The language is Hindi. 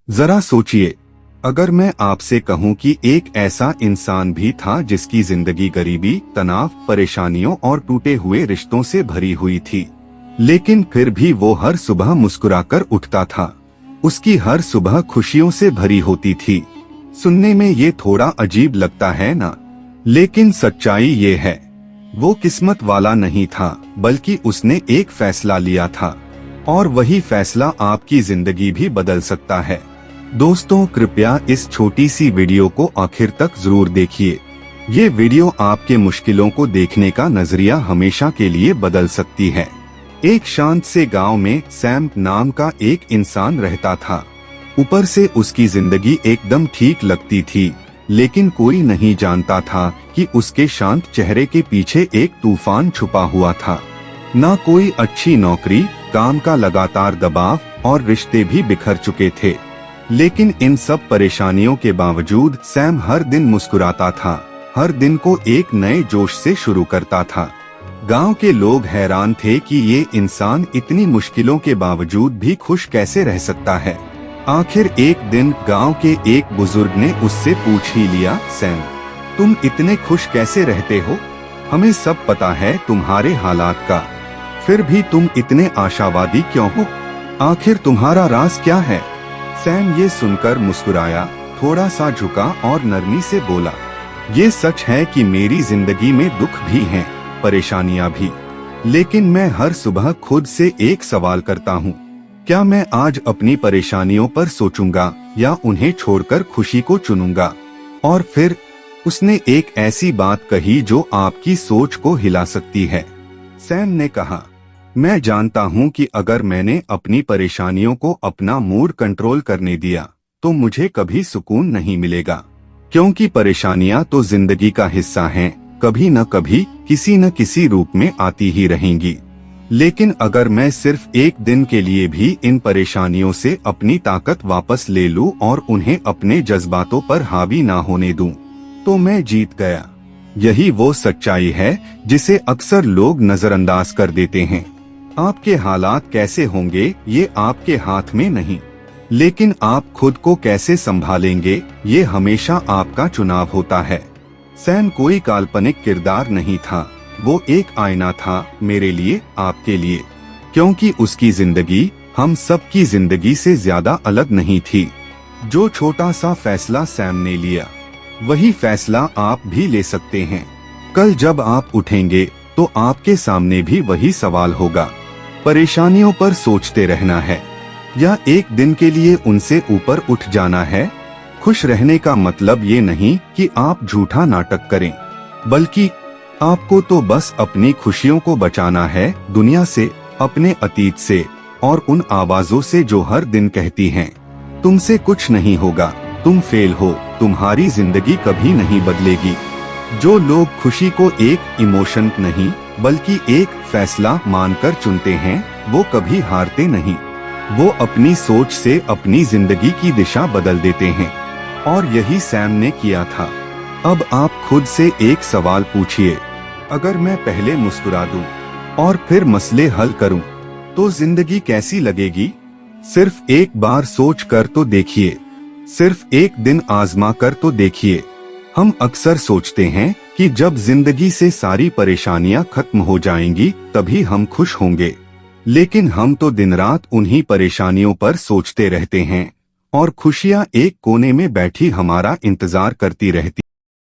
जरा सोचिए, अगर मैं आपसे कहूं कि एक ऐसा इंसान भी था जिसकी जिंदगी गरीबी, तनाव, परेशानियों और टूटे हुए रिश्तों से भरी हुई थी, लेकिन फिर भी वो हर सुबह मुस्कुराकर उठता था। उसकी हर सुबह खुशियों से भरी होती थी। सुनने में ये थोड़ा अजीब लगता है ना? लेकिन सच्चाई ये है, वो किस्मत वाला नहीं था, बल्कि उसने एक फैसला लिया था, और वही फैसला आपकी जिंदगी भी बदल सकता है। दोस्तों, कृपया इस छोटी सी वीडियो को आखिर तक जरूर देखिए। ये वीडियो आपके मुश्किलों को देखने का नजरिया हमेशा के लिए बदल सकती है। एक शांत से गांव में सैम नाम का एक इंसान रहता था। ऊपर से उसकी जिंदगी एकदम ठीक लगती थी, लेकिन कोई नहीं जानता था कि उसके शांत चेहरे के पीछे एक तूफान छुपा हुआ था। ना कोई अच्छी नौकरी, काम का लगातार दबाव और रिश्ते भी बिखर चुके थे। लेकिन इन सब परेशानियों के बावजूद सैम हर दिन मुस्कुराता था, हर दिन को एक नए जोश से शुरू करता था। गांव के लोग हैरान थे कि ये इंसान इतनी मुश्किलों के बावजूद भी खुश कैसे रह सकता है। आखिर एक दिन गांव के एक बुजुर्ग ने उससे पूछ ही लिया, सैम, तुम इतने खुश कैसे रहते हो? हमें सब पता है तुम्हारे हालात का, फिर भी तुम इतने आशावादी क्यों हो? आखिर तुम्हारा राज क्या है? सैम ये सुनकर मुस्कुराया, थोड़ा सा झुका और नरमी से बोला, ये सच है कि मेरी जिंदगी में दुख भी हैं, परेशानियां भी, लेकिन मैं हर सुबह खुद से एक सवाल करता हूँ, क्या मैं आज अपनी परेशानियों पर सोचूंगा या उन्हें छोड़कर खुशी को चुनूंगा? और फिर उसने एक ऐसी बात कही जो आपकी सोच को हिला सकती है। सैम ने कहा, मैं जानता हूँ कि अगर मैंने अपनी परेशानियों को अपना मूड कंट्रोल करने दिया तो मुझे कभी सुकून नहीं मिलेगा, क्योंकि परेशानियां तो जिंदगी का हिस्सा हैं, कभी न कभी किसी न किसी रूप में आती ही रहेंगी। लेकिन अगर मैं सिर्फ एक दिन के लिए भी इन परेशानियों से अपनी ताकत वापस ले लूं और उन्हें अपने जज्बातों पर हावी ना होने दूं, तो मैं जीत गया। यही वो सच्चाई है जिसे अक्सर लोग नजरअंदाज कर देते हैं। आपके हालात कैसे होंगे ये आपके हाथ में नहीं, लेकिन आप खुद को कैसे संभालेंगे ये हमेशा आपका चुनाव होता है। सैम कोई काल्पनिक किरदार नहीं था, वो एक आईना था, मेरे लिए, आपके लिए, क्योंकि उसकी जिंदगी हम सबकी जिंदगी से ज्यादा अलग नहीं थी। जो छोटा सा फैसला सैम ने लिया, वही फैसला आप भी ले सकते हैं। कल जब आप उठेंगे तो आपके सामने भी वही सवाल होगा, परेशानियों पर सोचते रहना है या एक दिन के लिए उनसे ऊपर उठ जाना है? खुश रहने का मतलब ये नहीं कि आप झूठा नाटक करें, बल्कि आपको तो बस अपनी खुशियों को बचाना है दुनिया से, अपने अतीत से और उन आवाजों से जो हर दिन कहती हैं, तुमसे कुछ नहीं होगा, तुम फेल हो, तुम्हारी जिंदगी कभी नहीं बदलेगी। जो लोग खुशी को एक इमोशन नहीं बल्कि एक फैसला मानकर चुनते हैं, वो कभी हारते नहीं। वो अपनी सोच से अपनी जिंदगी की दिशा बदल देते हैं, और यही सैम ने किया था। अब आप खुद से एक सवाल पूछिए, अगर मैं पहले मुस्कुरा दूं और फिर मसले हल करूं, तो जिंदगी कैसी लगेगी? सिर्फ एक बार सोच कर तो देखिए, सिर्फ एक दिन आजमा कर तो देखिए। हम अक्सर सोचते हैं कि जब जिंदगी से सारी परेशानियां खत्म हो जाएंगी तभी हम खुश होंगे, लेकिन हम तो दिन रात उन्हीं परेशानियों पर सोचते रहते हैं और खुशियां एक कोने में बैठी हमारा इंतजार करती रहती।